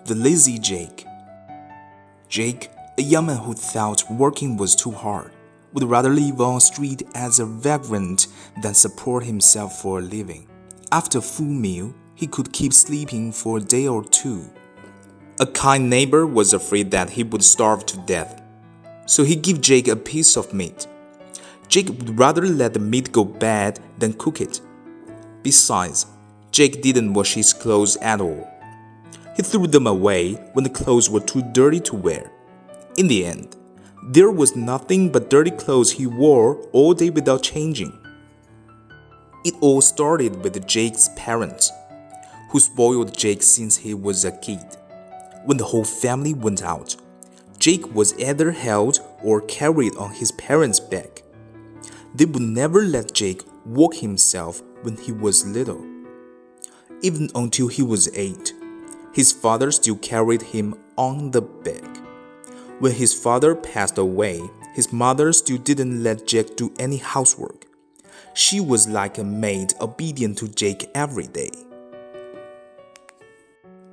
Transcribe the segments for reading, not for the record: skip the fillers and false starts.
The lazy Jake. Jake, a young man who thought working was too hard, would rather live on the street as a vagrant than support himself for a living. After a full meal, he could keep sleeping for a day or two. A kind neighbor was afraid that he would starve to death, so he gave Jake a piece of meat. Jake would rather let the meat go bad than cook it. Besides, Jake didn't wash his clothes at all. He threw them away when the clothes were too dirty to wear. In the end, there was nothing but dirty clothes he wore all day without changing. It all started with Jake's parents, who spoiled Jake since he was a kid. When the whole family went out, Jake was either held or carried on his parents' back. They would never let Jake walk himself when he was little. Even until he was 8, his father still carried him on the back. When his father passed away, his mother still didn't let Jake do any housework. She was like a maid, obedient to Jake every day.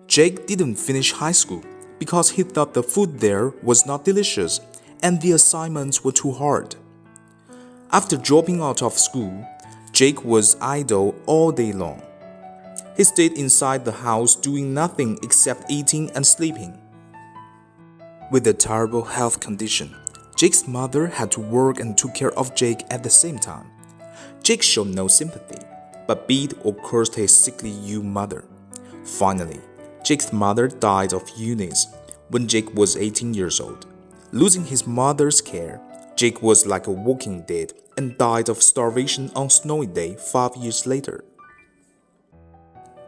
Jake didn't finish high school because he thought the food there was not delicious and the assignments were too hard. After dropping out of school, Jake was idle all day long. He stayed inside the house doing nothing except eating and sleeping. With a terrible health condition, Jake's mother had to work and took care of Jake at the same time. Jake showed no sympathy, but beat or cursed his sickly mother. Finally, Jake's mother died of illness when Jake was 18 years old. Losing his mother's care, Jake was like a walking dead and died of starvation on a snowy day 5 years later.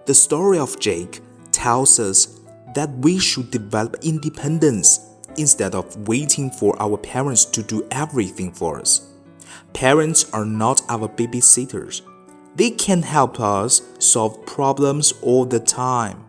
The story of Jake tells us that we should develop independence instead of waiting for our parents to do everything for us. Parents are not our babysitters. They can help us solve problems all the time.